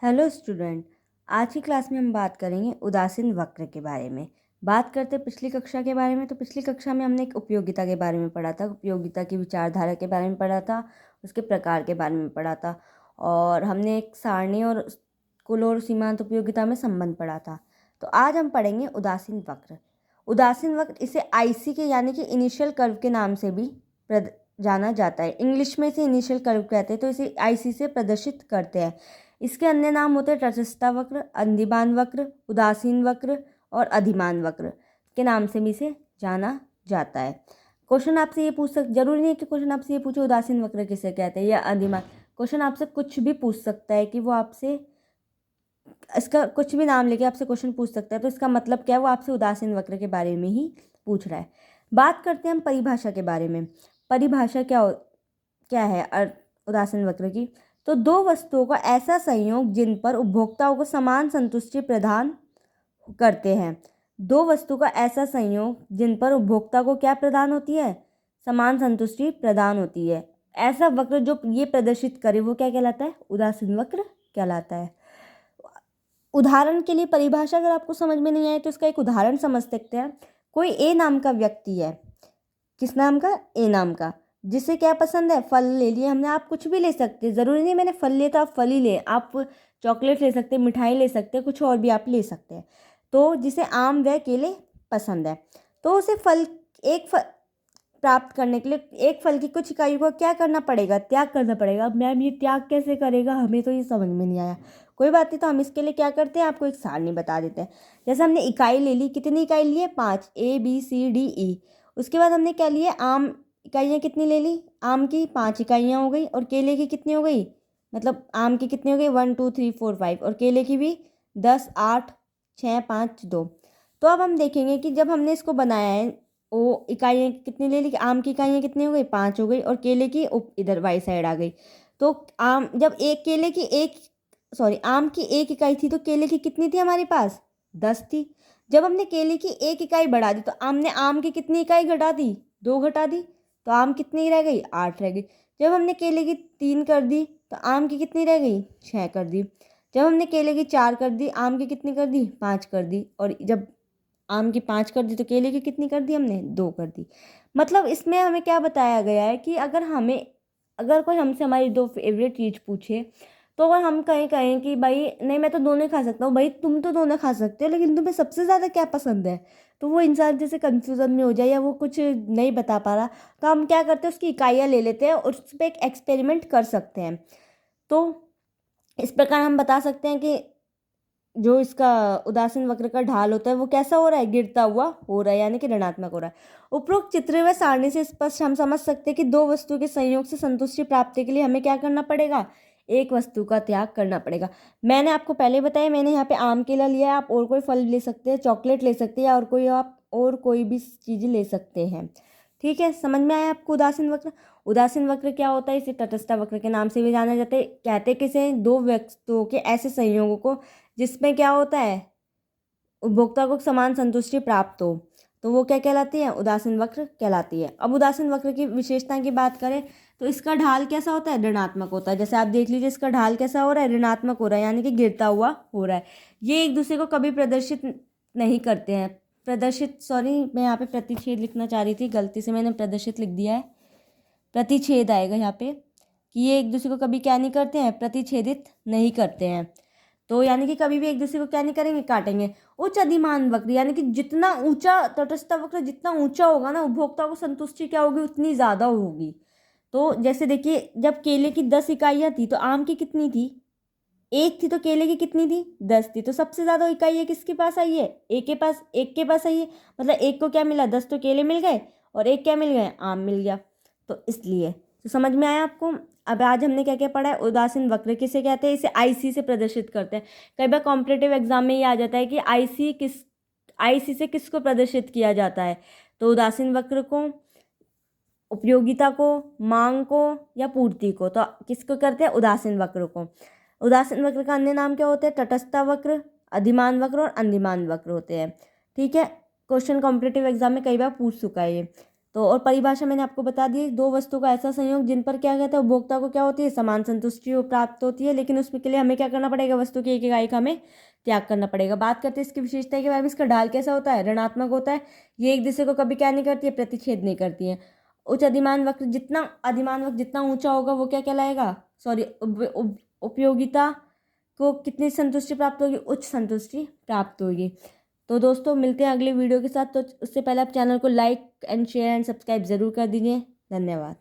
Hello student. आज की class में हम बात करेंगे उदासीन वक्र के बारे में। बात करते पिछली कक्षा के बारे में। तो पिछली कक्षा में हमने एक उपयोगिता के बारे में पढ़ा था, उपयोगिता की विचारधारा के बारे में पढ़ा था, उसके प्रकार के बारे में पढ़ा था, और हमने एक सारणी और कुल और सीमांत उपयोगिता में संबंध पढ़ा था। तो आज हम पढ़ेंगे उदासीन वक्र। उदासीन वक्र इसे आईसी के यानी कि इनिशियल कर्व के नाम से भी जाना जाता है। इंग्लिश में इसे इनिशियल कर्व कहते हैं, तो इसे आईसी से प्रदर्शित करते हैं। इसके अन्य नाम होते हैं तटस्थ वक्र, अंदिमान वक्र, उदासीन वक्र और अधिमान वक्र के नाम से भी इसे जाना जाता है। क्वेश्चन आपसे ये पूछ जरूरी नहीं कि क्वेश्चन आपसे ये पूछे उदासीन वक्र किसे कहते हैं या अधिमान। क्वेश्चन आपसे कुछ भी पूछ सकता है कि वो आपसे इसका कुछ भी नाम लेके आपसे क्वेश्चन पूछ सकता है, तो इसका मतलब क्या है, वो आपसे उदासीन वक्र के बारे में ही पूछ रहा है। बात करते हैं हम परिभाषा के बारे में। परिभाषा क्या है उदासीन वक्र की। तो दो वस्तुओं का ऐसा संयोग जिन पर उपभोक्ताओं को समान संतुष्टि प्रदान करते हैं। दो वस्तु का ऐसा संयोग जिन पर उपभोक्ता को क्या प्रदान होती है, समान संतुष्टि प्रदान होती है। ऐसा वक्र जो ये प्रदर्शित करे वो क्या कहलाता है, उदासीन वक्र कहलाता है। उदाहरण के लिए परिभाषा अगर आपको समझ में नहीं आए तो इसका एक उदाहरण समझ सकते हैं। कोई ए नाम का व्यक्ति है, किस नाम का, ए नाम का, जिसे क्या पसंद है, फल ले लिए हमने। आप कुछ भी ले सकते हैं, ज़रूरी नहीं मैंने फल लिया तो आप फल ही लें, आप चॉकलेट ले सकते हैं, मिठाई ले सकते हैं, कुछ और भी आप ले सकते हैं। तो जिसे आम व केले पसंद है, तो उसे एक फल प्राप्त करने के लिए एक फल की कुछ इकाइयों को क्या करना पड़ेगा, त्याग करना पड़ेगा। अब मैम ये त्याग कैसे करेगा, हमें तो ये समझ में नहीं आया। कोई बात नहीं, तो हम इसके लिए क्या करते हैं, आपको एक सारणी बता देते हैं। जैसे हमने इकाई ले ली, कितनी इकाई लिए, 5, ABCDE। उसके बाद हमने क्या लिया, आम इकाइयाँ कितनी ले ली, आम की 5 इकाइयाँ हो गई, और केले की कितनी हो गई, मतलब आम की कितनी हो गई, 1 2 3 4 5, और केले की भी 10 8 6 5 2। तो अब हम देखेंगे कि जब हमने इसको बनाया है, वो इकाइयाँ कितनी ले ली, आम की इकाइयाँ कितनी हो गई, 5 हो गई, और केले की इधर वाई साइड आ गई। तो आम जब एक केले की एक सॉरी आम की 1 इकाई थी, तो केले की कितनी थी हमारे पास, 10 थी। जब हमने केले की 1 इकाई बढ़ा दी, तो हमने आम की कितनी इकाई घटा दी, 2 घटा दी, तो आम कितनी रह गई, 8 रह गई। जब हमने केले की 3 कर दी, तो आम की कितनी रह गई, 6 कर दी। जब हमने केले की 4 कर दी, आम की कितनी कर दी, 5 कर दी, और जब आम की 5 कर दी तो केले की कितनी कर दी हमने, 2 कर दी। मतलब इसमें हमें क्या बताया गया है कि अगर कोई हमसे हमारी 2 फेवरेट चीज़ पूछे, तो अगर हम कहें कि भाई नहीं मैं तो दोनों खा सकता हूँ, भाई तुम तो दोनों खा सकते हो, लेकिन तुम्हें सबसे ज़्यादा क्या पसंद है, तो वो इंसान जैसे कन्फ्यूज़न में हो जाए या वो कुछ नहीं बता पा रहा, तो हम क्या करते हैं, उसकी इकाइयाँ ले लेते हैं और उस पर एक एक्सपेरिमेंट कर सकते हैं। तो इस प्रकार हम बता सकते हैं कि जो इसका उदासीन वक्र का ढाल होता है वो कैसा हो रहा है, गिरता हुआ हो रहा है, यानी कि ऋणात्मक हो रहा है। उपरोक्त चित्र व सारणी से स्पष्ट हम समझ सकते हैं कि दो वस्तु के संयोग से संतुष्टि प्राप्ति के लिए हमें क्या करना पड़ेगा, एक वस्तु का त्याग करना पड़ेगा। मैंने आपको पहले बताया, मैंने यहाँ पे आम केला लिया है, आप और कोई फल ले सकते हैं, चॉकलेट ले सकते हैं, या और कोई आप और कोई भी चीज़ ले सकते हैं। ठीक है, समझ में आया आपको उदासीन वक्र। उदासीन वक्र क्या होता है, इसे तटस्थ वक्र के नाम से भी जाना जाता है। कहते किसे, दो वस्तुओं के ऐसे संयोगों को जिसमें क्या होता है, उपभोक्ता को समान संतुष्टि प्राप्त हो, तो वो क्या कहलाती है, उदासीन वक्र कहलाती है। अब उदासीन वक्र की विशेषता की बात करें तो इसका ढाल कैसा होता है, ऋणात्मक होता है। जैसे आप देख लीजिए, इसका ढाल कैसा हो रहा है, ऋणात्मक हो रहा है, यानी कि गिरता हुआ हो रहा है। ये एक दूसरे को कभी प्रदर्शित नहीं करते हैं। मैं यहाँ पे प्रतिच्छेद लिखना चाह रही थी, गलती से मैंने प्रदर्शित लिख दिया है, प्रतिच्छेद आएगा यहाँ पे, कि ये एक दूसरे को कभी क्या नहीं करते हैं, प्रतिच्छेदित नहीं करते हैं। तो यानी कि कभी भी एक दूसरे को क्या नहीं करेंगे, काटेंगे। उच्च अधिमान वक्र, यानी कि जितना ऊंचा तटस्थ वक्र जितना ऊंचा होगा ना, उपभोक्ता को संतुष्टि क्या होगी, उतनी ज़्यादा होगी। तो जैसे देखिए, जब केले की 10 इकाइयाँ थी तो आम की कितनी थी, 1 थी, तो केले की कितनी थी, 10 थी। तो सबसे ज़्यादा इकाइयाँ किसके पास आई है, एक के पास आई है। मतलब एक को क्या मिला, 10 तो केले मिल गए, और एक क्या मिल गए, आम मिल गया। तो इसलिए तो समझ में आया आपको। अब आज हमने क्या क्या पढ़ा है, उदासीन वक्र किसे कहते हैं, इसे आईसी से प्रदर्शित करते हैं। कई बार कॉम्पिटिटिव एग्जाम में ये आ जाता है कि आईसी से किसको प्रदर्शित किया जाता है, तो उदासीन वक्र को, उपयोगिता को, मांग को, या पूर्ति को। तो किसको करते हैं, उदासीन वक्र को। उदासीन वक्र का अन्य नाम क्या होते हैं, तटस्थ वक्र, अधिमान वक्र और अंदिमान वक्र होते हैं। ठीक है, क्वेश्चन कॉम्पिटिटिव एग्जाम में कई बार पूछ चुका है ये। तो और परिभाषा मैंने आपको बता दी, दो वस्तुओं का ऐसा संयोग जिन पर क्या कहता है, उपभोक्ता को क्या होती है, समान संतुष्टि प्राप्त होती है, लेकिन उसके लिए हमें क्या करना पड़ेगा, वस्तु की एक इकाई का हमें त्याग करना पड़ेगा। बात करते हैं इसकी विशेषता के बारे में। इसका ढाल कैसा होता है, ऋणात्मक होता है। ये एक दूसरे को कभी क्या नहीं करती है, प्रतिच्छेद नहीं करती है। उच्च अधिमान वक्र, जितना अधिमान वक्र जितना ऊंचा होगा वो क्या कहलाएगा, सॉरी, उपयोगिता को कितनी संतुष्टि प्राप्त होगी, उच्च संतुष्टि प्राप्त होगी। तो दोस्तों मिलते हैं अगले वीडियो के साथ। तो उससे पहले आप चैनल को like and share and subscribe ज़रूर कर दीजिए। धन्यवाद।